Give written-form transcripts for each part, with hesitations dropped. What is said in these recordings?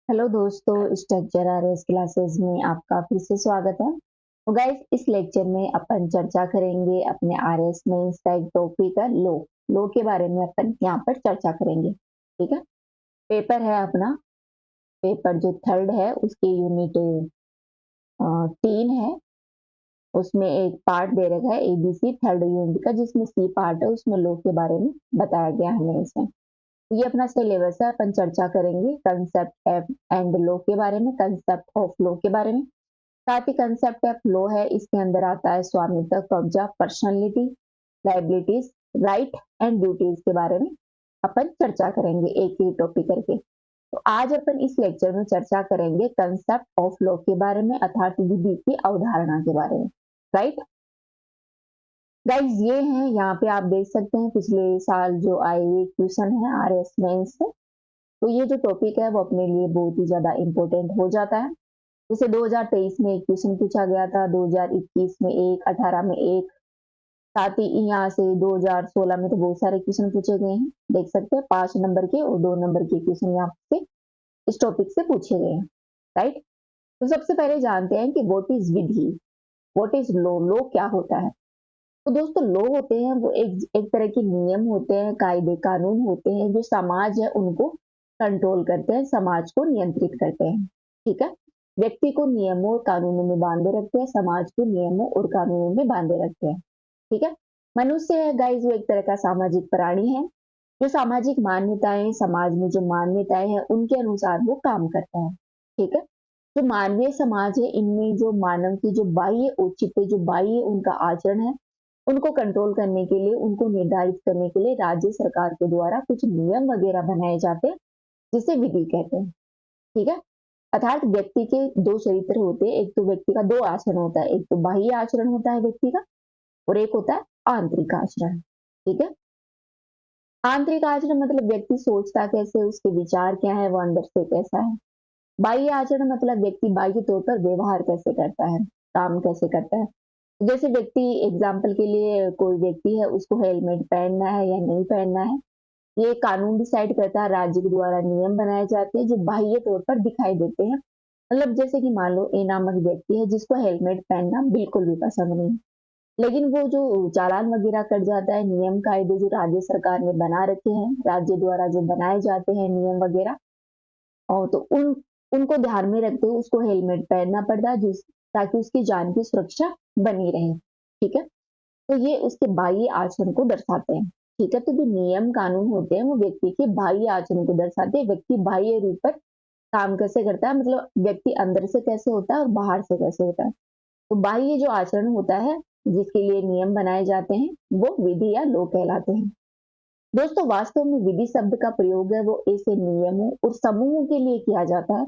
Hello दोस्तों, structure RS classes में आपका फिर से स्वागत है। तो गाइस, इस लेक्चर में अपन चर्चा करेंगे अपने आरएस में का एक टॉपिक है लो के बारे में अपन यहाँ पर चर्चा करेंगे। ठीक है। पेपर है अपना, पेपर जो थर्ड है उसकी यूनिट 3 है। उसमें एक पार्ट दे रखा है एबीसी थर्ड यूनिट का, जिसमें सी पार्ट है, उसमें लो के बारे में बताया गया हमें इसमें। ये अपना सिलेबस है, अपन चर्चा करेंगे कंसेप्ट एफ एंड लो के बारे में, कंसेप्ट ऑफ लो के बारे में। साथ ही कंसेप्ट ऑफ लो है, इसके अंदर आता है स्वामित्व, कब्जा, personality, liabilities, right and duties के बारे में अपन चर्चा करेंगे एक ही टॉपिक करके। तो आज अपन इस लेक्चर में चर्चा करेंगे कंसेप्ट ऑफ लॉ के बारे में, अर्थात विधि की अवधारणा के बारे में। राइट गाइज, ये है यहाँ पे आप देख सकते हैं पिछले साल जो आए हुए क्वेश्चन है आरएस मेंस से। तो ये जो टॉपिक है वो अपने लिए बहुत ही ज्यादा इंपॉर्टेंट हो जाता है। जैसे 2023 में एक क्वेश्चन पूछा गया था, 2021 में एक, 18 में एक, साथ ही यहाँ से 2016 में तो बहुत सारे क्वेश्चन पूछे गए हैं। देख सकते हैं 5 नंबर के और 2 नंबर के क्वेश्चन यहाँ से इस टॉपिक से पूछे गए हैं। राइट। तो सबसे पहले जानते हैं कि what is Vidhi, what is law, law क्या होता है। तो दोस्तों, लॉ होते हैं वो एक तरह के नियम होते हैं, कायदे कानून होते हैं जो समाज है उनको कंट्रोल करते हैं, समाज को नियंत्रित करते हैं। ठीक है। व्यक्ति को नियमों और कानूनों में बांधे रखते हैं, समाज को नियमों और कानूनों में बांधे रखते हैं। ठीक है। मनुष्य है गाइस, वो एक तरह का सामाजिक प्राणी है जो सामाजिक मान्यताएं, समाज में जो मान्यताएं हैं उनके अनुसार वो काम करता है। ठीक है। जो मानवीय समाज है, इनमें जो मानव की जो बाह्य औचित्य, जो बाह्य उनका आचरण है, उनको कंट्रोल करने के लिए, उनको निर्धारित करने के लिए राज्य सरकार के द्वारा कुछ नियम वगैरह बनाए जाते हैं, जिसे विधि कहते हैं। ठीक है। अर्थात व्यक्ति के दो चरित्र होते हैं, एक तो व्यक्ति का दो आचरण होता है, एक तो बाह्य आचरण होता है व्यक्ति का, और एक होता है आंतरिक आचरण। ठीक है। आंतरिक आचरण मतलब व्यक्ति सोचता कैसे, उसके विचार क्या है, वो अंदर से कैसा है। बाह्य आचरण मतलब व्यक्ति बाह्य तौर पर व्यवहार कैसे करता है, काम कैसे करता है। जैसे व्यक्ति, एग्जाम्पल के लिए कोई व्यक्ति है, उसको हेलमेट पहनना है या नहीं पहनना है, ये कानून डिसाइड करता है, राज्य के द्वारा नियम बनाए जाते हैं जो बाह्य तौर पर दिखाई देते हैं। मतलब जैसे कि मान लो ए नामक व्यक्ति है जिसको हेलमेट पहनना बिल्कुल भी पसंद नहीं, लेकिन वो जो चालान वगैरह कट जाता है, नियम कायदे जो राज्य सरकार ने बना रखे हैं, राज्य द्वारा जो बनाए जाते हैं नियम वगैरह, और तो उनको ध्यान में रखते हुए उसको हेलमेट पहनना पड़ता है, जिस ताकि उसकी जान की सुरक्षा बनी रहे। ठीक है। तो ये उसके बाह्य आचरण को दर्शाते हैं। ठीक है। तो जो नियम कानून होते हैं वो व्यक्ति के बाह्य आचरण को दर्शाते हैं, व्यक्ति बाह्य रूप पर काम कैसे करता है, मतलब व्यक्ति अंदर से कैसे होता है और बाहर से कैसे होता है। तो बाह्य जो आचरण होता है जिसके लिए नियम बनाए जाते हैं वो विधि या लॉ कहलाते हैं। दोस्तों, वास्तव में विधि शब्द का प्रयोग है वो ऐसे नियमों और समूहों के लिए किया जाता है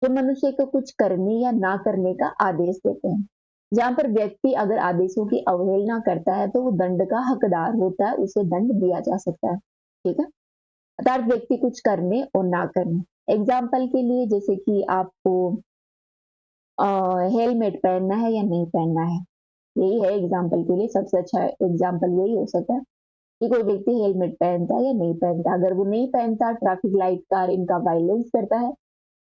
जो मनुष्य को कुछ करने या ना करने का आदेश देते हैं। जहां पर व्यक्ति अगर आदेशों की अवहेलना करता है तो वो दंड का हकदार होता है, उसे दंड दिया जा सकता है। ठीक है। अर्थात व्यक्ति कुछ करने और ना करने, एग्जाम्पल के लिए जैसे कि आपको हेलमेट पहनना है या नहीं पहनना है, यही है एग्जाम्पल के लिए। सबसे अच्छा एग्जाम्पल यही हो सकता है कि कोई व्यक्ति हेलमेट पहनता है या नहीं पहनता। अगर वो नहीं पहनता, ट्रैफिक लाइट का इनका वायलेंस करता है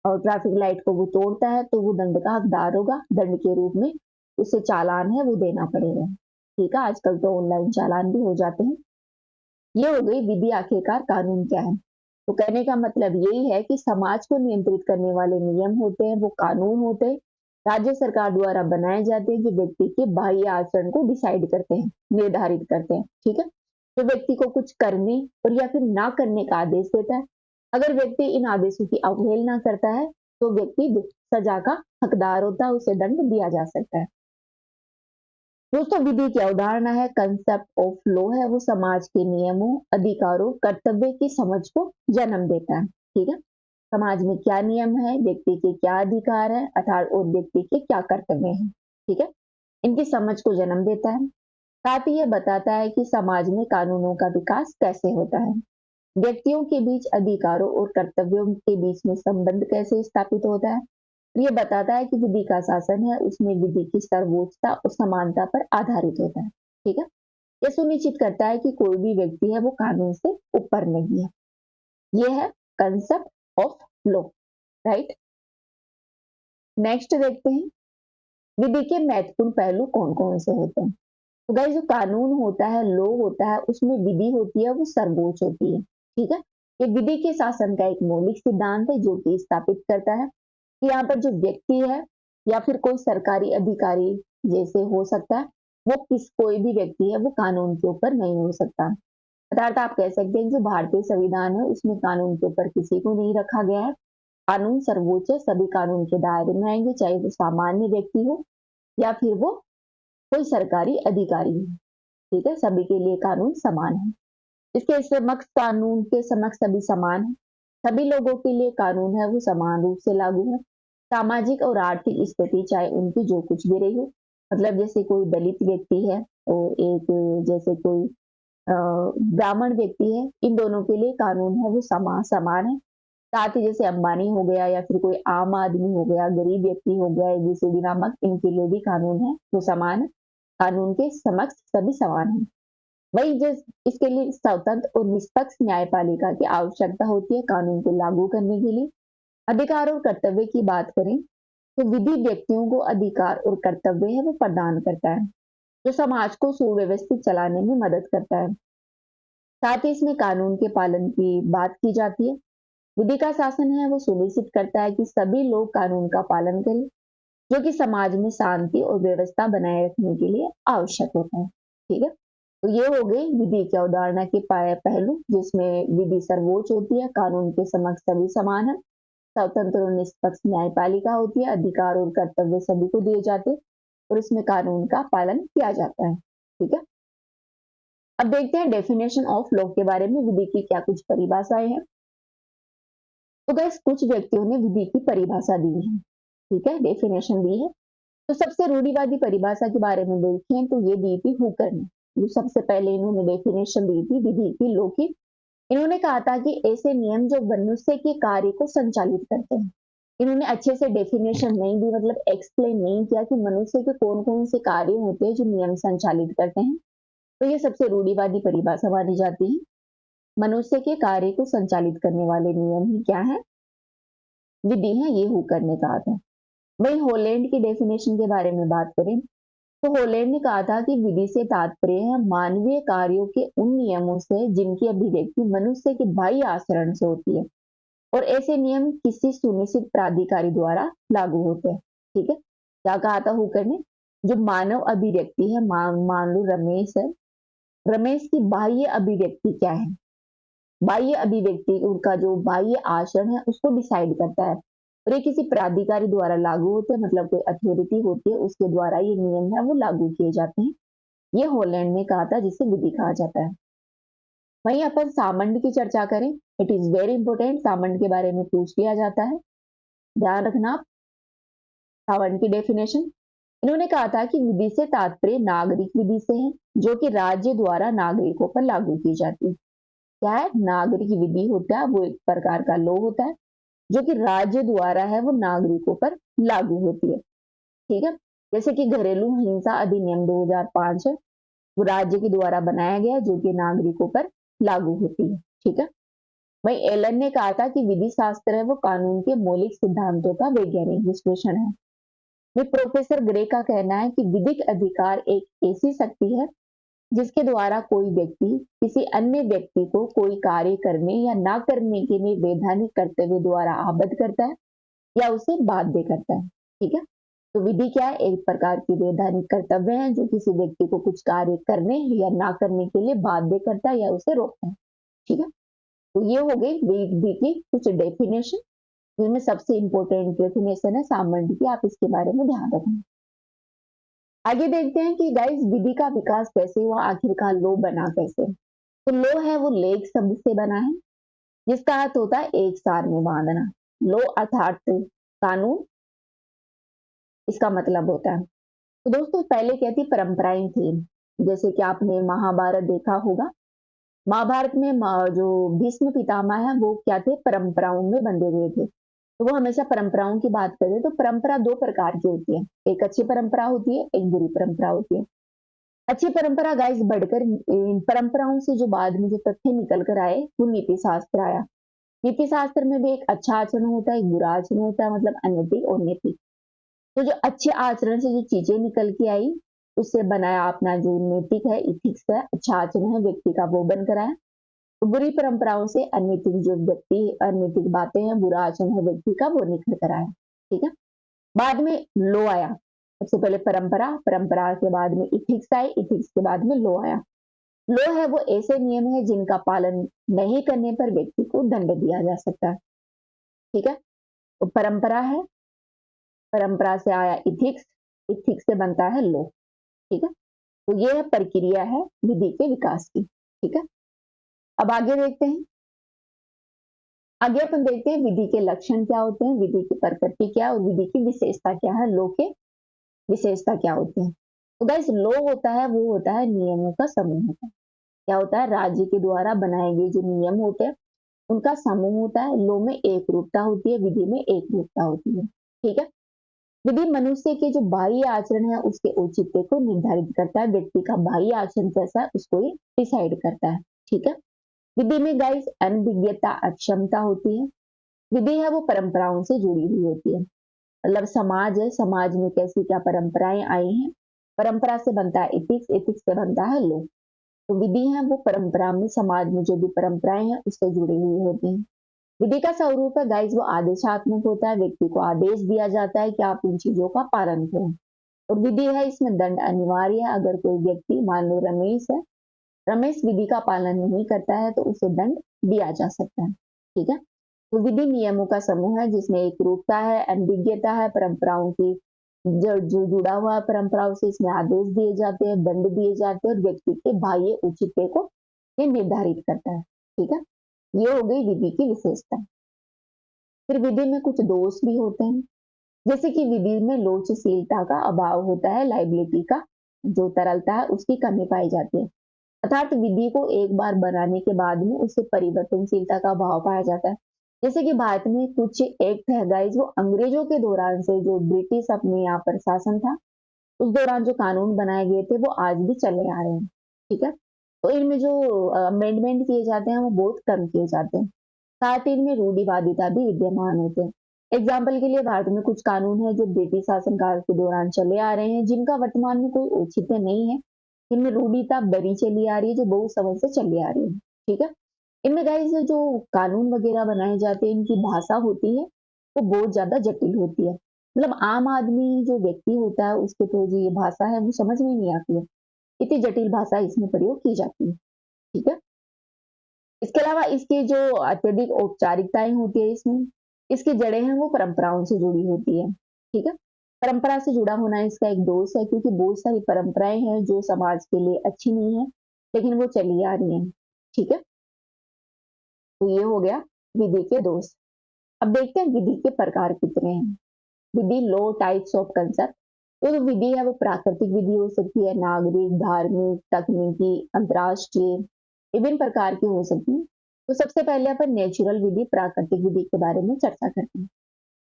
और ट्रैफिक लाइट को वो तोड़ता है, तो वो दंड का हकदार होगा। दंड के रूप में उसे चालान है वो देना पड़ेगा। ठीक है। आजकल तो ऑनलाइन चालान भी हो जाते हैं। ये हो गई विधि। आखिरकार कानून क्या है? तो कहने का मतलब यही है कि समाज को नियंत्रित करने वाले नियम होते हैं, वो कानून होते हैं, राज्य सरकार द्वारा बनाए जाते हैं, जो व्यक्ति के बाह्य आचरण को डिसाइड करते हैं, निर्धारित करते हैं। ठीक है। तो व्यक्ति को कुछ करने और या फिर ना करने का आदेश देता है। अगर व्यक्ति इन आदेशों की अवहेलना करता है तो व्यक्ति सजा का हकदार होता है, उसे दंड दिया जा सकता है। दोस्तों, विधि की अवधारणा है, कंसेप्ट ऑफ लॉ है, वो समाज के नियमों, अधिकारों, कर्तव्य की समझ को जन्म देता है। ठीक है। समाज में क्या नियम है, व्यक्ति के क्या अधिकार है, अर्थात और व्यक्ति के क्या कर्तव्य हैं। ठीक है। इनकी समझ को जन्म देता है। साथ ही यह बताता है कि समाज में कानूनों का विकास कैसे होता है, व्यक्तियों के बीच अधिकारों और कर्तव्यों के बीच में संबंध कैसे स्थापित होता है। ये बताता है कि विधि का शासन है उसमें विधि की सर्वोच्चता और समानता पर आधारित होता है। ठीक है। यह सुनिश्चित करता है कि कोई भी व्यक्ति है वो कानून से ऊपर नहीं है। ये है concept of law. Right. Next देखते हैं विधि के महत्वपूर्ण पहलू कौन कौन से होते हैं। तो गाइस जो कानून होता है, लॉ होता है, उसमें विधि होती है वो सर्वोच्च होती है। ठीक है। ये विधि के शासन का एक मौलिक सिद्धांत है जो कि स्थापित करता है कि यहाँ पर जो व्यक्ति है या फिर कोई सरकारी अधिकारी जैसे हो सकता है, वो किस कोई भी व्यक्ति है वो कानून के ऊपर नहीं हो सकता। अर्थात आप कह सकते हैं कि जो भारतीय संविधान है उसमें कानून के ऊपर किसी को नहीं रखा गया है। कानून सर्वोच्च है, सभी कानून के दायरे में आएंगे, चाहे वो सामान्य व्यक्ति हो या फिर वो कोई सरकारी अधिकारी हो। ठीक है, सभी के लिए कानून समान है। इसके समक्ष कानून के समक्ष सभी समान है। सभी लोगों के लिए कानून है वो समान रूप से लागू है। सामाजिक और आर्थिक स्थिति चाहे उनकी जो कुछ भी रही हो, मतलब जैसे कोई दलित व्यक्ति है और एक जैसे कोई ब्राह्मण व्यक्ति है, इन दोनों के लिए कानून है वो समान है। साथ ही जैसे अंबानी हो गया या फिर कोई आम आदमी हो गया, गरीब व्यक्ति हो गया, एबीसीडी नामक, इनके लिए भी कानून है वो समान है। कानून के समक्ष सभी समान है। वही जिस इसके लिए स्वतंत्र और निष्पक्ष न्यायपालिका की आवश्यकता होती है कानून को लागू करने के लिए। अधिकार और कर्तव्य की बात करें तो विधि व्यक्तियों को अधिकार और कर्तव्य है वो प्रदान करता है जो समाज को सुव्यवस्थित चलाने में मदद करता है। साथ ही इसमें कानून के पालन की बात की जाती है। विधि का शासन है वो सुनिश्चित करता है कि सभी लोग कानून का पालन करें जो कि समाज में शांति और व्यवस्था बनाए रखने के लिए आवश्यक होता है। ठीक है, तो ये हो गई विधि की अवधारणा के पहलू, जिसमें विधि सर्वोच्च होती है, कानून के समक्ष सभी समान है, स्वतंत्र और निष्पक्ष न्यायपालिका होती है, अधिकार और कर्तव्य सभी को दिए जाते हैं और इसमें कानून का पालन किया जाता है। ठीक है, अब देखते हैं डेफिनेशन ऑफ लॉ के बारे में, विधि की क्या कुछ परिभाषाएं हैं। तो गैस कुछ व्यक्तियों ने विधि की परिभाषा दी है। ठीक है, डेफिनेशन दी है। तो सबसे रूढ़िवादी परिभाषा के बारे में देखें तो ये दी थी हुकर ने, जो सबसे पहले इन्होंने डेफिनेशन दी थी विधि की, लॉ की। इन्होंने कहा था कि ऐसे नियम जो मनुष्य के कार्य को संचालित करते हैं। इन्होंने अच्छे से डेफिनेशन नहीं दी, मतलब एक्सप्लेन नहीं किया कि मनुष्य के कौन कौन से कार्य होते हैं जो नियम संचालित करते हैं। तो ये सबसे रूढ़िवादी परिभाषा मानी जाती है। मनुष्य के कार्य को संचालित करने वाले नियम ही क्या है, विधि है, ये हुकर ने कहा था। वही हॉलैंड की डेफिनेशन के बारे में बात करें तो हॉलैंड ने कहा था कि विधि से तात्पर्य है मानवीय कार्यों के उन नियमों से जिनकी अभिव्यक्ति मनुष्य के बाह्य आचरण से होती है और ऐसे नियम किसी सुनिश्चित प्राधिकारी द्वारा लागू होते हैं। ठीक है, क्या कहा था हुकर ने, जो मानव अभिव्यक्ति है, मान लो रमेश है, रमेश की बाह्य अभिव्यक्ति क्या है, बाह्य अभिव्यक्ति उनका जो बाह्य आचरण है उसको डिसाइड करता है और ये किसी प्राधिकारी द्वारा लागू होते हैं, मतलब कोई अथॉरिटी होती है उसके द्वारा ये नियम है वो लागू किए जाते हैं। ये हॉलैंड ने कहा था, जिसे विधि कहा जाता है। वहीं अपन सामंड की चर्चा करें, it is very important, Salmond के बारे में पूछ लिया जाता है, ध्यान रखना आप। सामंड की डेफिनेशन, इन्होंने कहा था कि विधि से तात्पर्य नागरिक विधि से है जो कि राज्य द्वारा नागरिकों पर लागू की जाती है। क्या है, नागरिक विधि होता है वो एक प्रकार का लॉ होता है जो कि राज्य द्वारा है वो नागरिकों पर लागू होती है। ठीक है, जैसे कि घरेलू हिंसा अधिनियम 2005 है, वो राज्य के द्वारा बनाया गया जो कि नागरिकों पर लागू होती है। ठीक है, वही एलन ने कहा था कि विधि शास्त्र है वो कानून के मौलिक सिद्धांतों का वैज्ञानिक विश्लेषण है। वे प्रोफेसर ग्रे का कहना है कि विधिक अधिकार एक ऐसी शक्ति है जिसके द्वारा कोई व्यक्ति किसी अन्य व्यक्ति को कोई कार्य करने या ना करने के लिए वैधानिक कर्तव्य द्वारा आबद्ध करता है या उसे बाध्य करता है। ठीक है, तो विधि क्या है, एक प्रकार की वैधानिक कर्तव्य है जो किसी व्यक्ति को कुछ कार्य करने या ना करने के लिए बाध्य करता है या उसे रोकता है। ठीक है, तो ये हो गई विधि की कुछ डेफिनेशन, जिनमें सबसे इंपॉर्टेंट डेफिनेशन है सामंड की, आप इसके बारे में ध्यान रखें। आगे देखते हैं कि गाइस विधि का विकास कैसे हुआ, आखिरकार लॉ बना कैसे। तो लॉ है वो लेख शब्द से बना है जिसका अर्थ होता है एक सार में बांधना। लॉ अर्थात कानून, इसका मतलब होता है। तो दोस्तों पहले क्या थी, परंपराएं थी, जैसे कि आपने महाभारत देखा होगा। महाभारत में जो भीष्म पितामह है वो क्या थे, परंपराओं में बंधे हुए थे। तो वो हमेशा परंपराओं की बात करते, तो परंपरा दो प्रकार की होती है, एक अच्छी परंपरा होती है, एक बुरी परंपरा होती है। अच्छी परंपरा गाइस बढ़कर इन परंपराओं से जो बाद में जो तथ्य निकल कर आए वो नीति शास्त्र आया। नीति शास्त्र में भी एक अच्छा आचरण होता है, एक बुरा आचरण होता है, मतलब अनैतिक और नैतिक। तो जो अच्छे आचरण से जो चीजें निकल के आई, उससे बनाया अपना जो नैतिक है, इथिक्स है, अच्छा आचरण है व्यक्ति का, वो बन कर आया। तो बुरी परंपराओं से अनैतिक जो व्यक्ति अनैतिक बातें हैं, बुरा आचरण है व्यक्ति का, वो निखर कर आया। ठीक है। बाद में लो आया। सबसे पहले परंपरा, परंपरा के बाद में इथिक्स आए, इथिक्स के बाद में लो आया। लो है वो ऐसे नियम है जिनका पालन नहीं करने पर व्यक्ति को दंड दिया जा सकता है। ठीक है। तो परंपरा है, परंपरा से आया इथिक्स, इथिक्स से बनता है लो। ठीक है। तो ये है प्रक्रिया है विधि के विकास की। ठीक है। अब आगे देखते हैं। आगे अपन देखते हैं विधि के लक्षण क्या होते हैं, विधि की प्रकृति क्या है और विधि की विशेषता क्या है, लो के विशेषता क्या होते हैं। तो गाइस लो होता है वो होता है नियमों का समूह होता है। क्या होता है, राज्य के द्वारा बनाए गए जो नियम होते हैं उनका समूह होता है। लो में एक रूपता होती है, विधि में एक रूपता होती है। ठीक है। विधि मनुष्य के जो बाह्य आचरण है उसके औचित्य को निर्धारित करता है, व्यक्ति का बाह्य आचरण कैसा है उसको ये डिसाइड करता है। ठीक है। विधि में गाइस अनभिज्ञता अक्षमता होती है। विधि है वो परंपराओं से जुड़ी हुई होती है, मतलब समाज है, समाज में कैसी क्या परंपराएं आई हैं, परंपरा से बनता है इथिक्स, इथिक्स से बनता है लो। तो विधि है वो परंपरा में, समाज में जो भी परंपराएं हैं उससे जुड़ी हुई होती हैं। विधि का स्वरूप है गाइस वो आदेशात्मक होता है, व्यक्ति को आदेश दिया जाता है कि आप इन चीजों का पालन करें। और विधि है इसमें दंड अनिवार्य है, अगर कोई व्यक्ति मान लो रमेश है, रमेश विधि का पालन नहीं करता है तो उसे दंड दिया जा सकता है। ठीक है। तो विधि नियमों का समूह है जिसमें एक रूपता है, अनभिज्ञता है, परंपराओं की जो जो जुड़ा हुआ है परंपराओं से, इसमें आदेश दिए जाते हैं, दंड दिए जाते हैं और व्यक्ति के बाह्य औचित्य को ये निर्धारित करता है। ठीक है। ये हो गई विधि की विशेषता। फिर विधि में कुछ दोष भी होते हैं, जैसे कि विधि में लोचशीलता का अभाव होता है, लाइबिलिटी का जो तरलता है उसकी कमी पाई जाती है। अर्थात विधि को एक बार बनाने के बाद में उससे परिवर्तनशीलता का भाव पाया जाता है। जैसे कि भारत में कुछ एक्ट है गाइस वो अंग्रेजों के दौरान से, जो ब्रिटिश अपने यहाँ पर शासन था उस दौरान जो कानून बनाए गए थे वो आज भी चले आ रहे हैं। ठीक है। तो इनमें जो अमेंडमेंट किए जाते हैं वो बहुत कम किए जाते हैं, साथ ही इनमें रूढ़िवादिता भी विद्यमान होते हैं। एग्जाम्पल के लिए भारत में कुछ कानून है जो ब्रिटिश शासनकाल के दौरान चले आ रहे हैं, जिनका वर्तमान में कोई औचित्य नहीं है। इनमें रूढ़िता बरी चली आ रही है जो बहुत समय से चली आ रही है। ठीक है। इनमें गाइस जो कानून वगैरह बनाए जाते हैं इनकी भाषा होती है वो बहुत ज्यादा जटिल होती है, मतलब आम आदमी जो व्यक्ति होता है उसके तो जो ये भाषा है वो समझ में नहीं आती है, इतनी जटिल भाषा इसमें प्रयोग की जाती है। ठीक है। इसके अलावा इसकी जो अत्यधिक औपचारिकताएं होती है इसमें, इसकी जड़ें हैं वो परंपराओं से जुड़ी होती है। ठीक है। परंपरा से जुड़ा होना इसका एक दोष है, क्योंकि बहुत सारी परंपराएं हैं जो समाज के लिए अच्छी नहीं है लेकिन वो चली आ रही हैं। ठीक है। तो ये हो गया विधि के दोष। अब देखते हैं विधि के प्रकार कितने हैं। विधि लो टाइप्स ऑफ कंसेप्ट। तो जो विधि है वो प्राकृतिक विधि हो सकती है, नागरिक, धार्मिक, तकनीकी, अंतरराष्ट्रीय, विभिन्न प्रकार की हो सकती है। तो सबसे पहले अपन नेचुरल विधि, प्राकृतिक विधि के बारे में चर्चा करते हैं।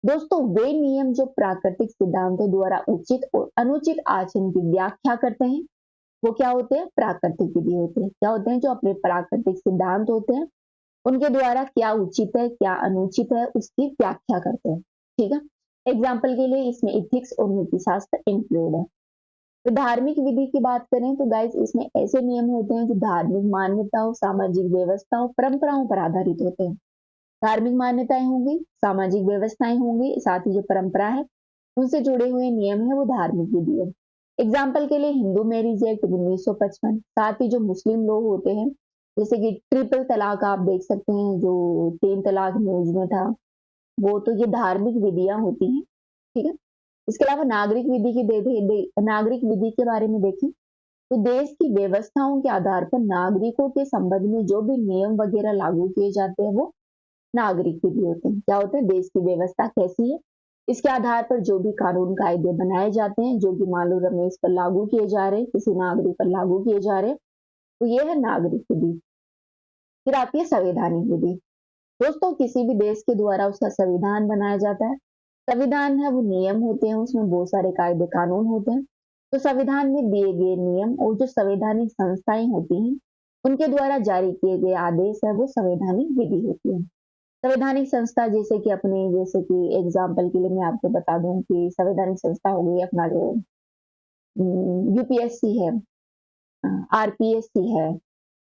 दोस्तों वे नियम जो प्राकृतिक सिद्धांतों द्वारा उचित और अनुचित आचरण की व्याख्या करते हैं वो क्या होते हैं, प्राकृतिक विधि होते हैं। क्या होते हैं, जो अपने प्राकृतिक सिद्धांत होते हैं उनके द्वारा क्या उचित है क्या अनुचित है उसकी व्याख्या करते हैं। ठीक है। एग्जाम्पल के लिए इसमें इथिक्स और नीति शास्त्र इंक्लूड है। तो धार्मिक विधि की बात करें तो गाइस इसमें ऐसे नियम होते हैं जो धार्मिक मान्यताओं, सामाजिक व्यवस्थाओं, परंपराओं पर आधारित होते हैं। धार्मिक मान्यताएं होंगी, सामाजिक व्यवस्थाएं होंगी, साथ ही जो परंपरा है उनसे जुड़े हुए नियम है वो धार्मिक विधि है। एग्जाम्पल के लिए हिंदू मैरिज एक्ट 1955, साथ ही जो मुस्लिम लोग होते हैं जैसे कि ट्रिपल तलाक आप देख सकते हैं जो 3 तलाक न्यूज में था, वो तो ये धार्मिक विधियां होती हैं। ठीक है। इसके अलावा नागरिक विधि की नागरिक विधि के बारे में देखें तो देश की व्यवस्थाओं के आधार पर नागरिकों के संबंध में जो भी नियम वगैरह लागू किए जाते हैं वो नागरिक विधि होते हैं। क्या होते हैं, देश की व्यवस्था कैसी है इसके आधार पर जो भी कानून कायदे बनाए जाते हैं जो कि मान लो रमेश पर लागू किए जा रहे हैं, किसी नागरिक पर लागू किए जा रहे हैं, तो ये है नागरिक विधि। फिर आती है संवैधानिक विधि। दोस्तों किसी भी देश के द्वारा उसका संविधान बनाया जाता है। संविधान है वो नियम होते हैं, उसमें बहुत सारे कायदे कानून होते हैं। तो संविधान में दिए गए नियम और जो संवैधानिक संस्थाएं होती हैं उनके द्वारा जारी किए गए आदेश है वो संवैधानिक विधि होती है। संवैधानिक संस्था जैसे कि एग्जाम्पल के लिए मैं आपको बता दूं कि संवैधानिक संस्था हो गई अपना जो यूपीएससी है, आरपीएससी है,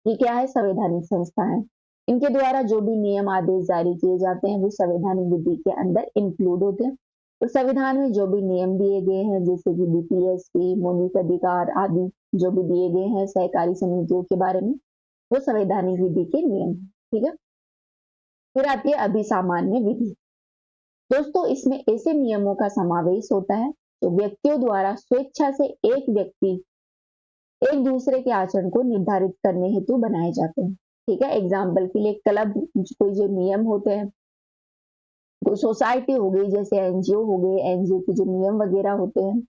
ये क्या है? संवैधानिक संस्था है। इनके द्वारा जो भी नियम आदेश जारी किए जाते हैं वो संवैधानिक विधि के अंदर इंक्लूड होते हैं। तो संविधान में जो भी नियम दिए गए हैं जैसे कि बीपीएससी, मौलिक अधिकार आदि जो भी दिए गए हैं सहकारी समितियों के बारे में, वो संवैधानिक विधि के नियम हैं। ठीक है। फिर आती है अभिसामान्य विधि। दोस्तों इसमें ऐसे नियमों का समावेश होता है जो व्यक्तियों द्वारा स्वेच्छा से एक व्यक्ति एक दूसरे के आचरण को निर्धारित करने हेतु बनाए जाते हैं। ठीक है। एग्जाम्पल के लिए क्लब, कोई जो नियम होते हैं, कोई सोसाइटी हो गई जैसे एनजीओ हो गए, एनजीओ के जो नियम वगैरह होते हैं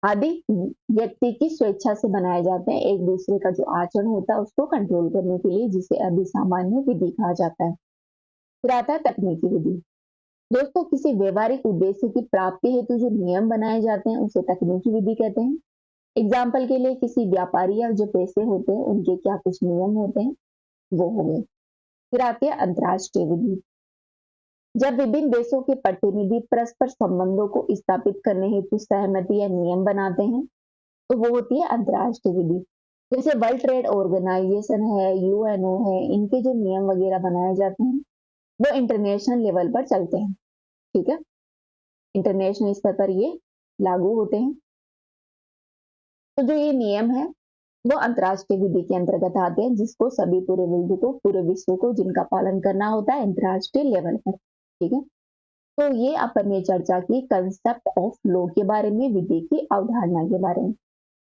आदि व्यक्ति की स्वेच्छा से बनाए जाते हैं एक दूसरे का जो आचरण होता है उसको कंट्रोल करने के लिए, जिसे अभिसामान्य विधि कहा जाता है। फिर आता है तकनीकी विधि। दोस्तों किसी व्यवहारिक उद्देश्य की प्राप्ति हेतु जो नियम बनाए जाते हैं उसे तकनीकी विधि कहते हैं। एग्जाम्पल के लिए किसी व्यापारी या जो पैसे होते हैं उनके क्या कुछ नियम होते हैं वो हो गए। फिर आती है अंतर्राष्ट्रीय विधि। जब विभिन्न देशों के प्रतिनिधि परस्पर संबंधों को स्थापित करने हेतु सहमति या नियम बनाते हैं तो वो होती है अंतर्राष्ट्रीय विधि। जैसे वर्ल्ड ट्रेड ऑर्गेनाइजेशन है, यूएनओ है, इनके जो नियम वगैरह बनाए जाते हैं वो इंटरनेशनल लेवल पर चलते हैं। ठीक है। इंटरनेशनल स्तर पर ये लागू होते हैं। तो जो ये नियम है वो अंतर्राष्ट्रीय विधि के अंतर्गत आते हैं, जिसको सभी पूरे विश्व को जिनका पालन करना होता है अंतर्राष्ट्रीय लेवल पर। ठीक है। तो ये अपन ने चर्चा की कंसेप्ट ऑफ लॉ के बारे में, विधि की अवधारणा के बारे में।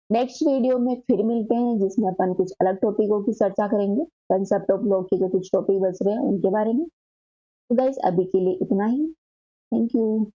नेक्स्ट वीडियो में फिर मिलते हैं जिसमें अपन कुछ अलग टॉपिकों की चर्चा करेंगे, कंसेप्ट ऑफ लॉ के जो कुछ टॉपिक बच रहे हैं उनके बारे में। तो गाइस अभी के लिए इतना ही। Thank you.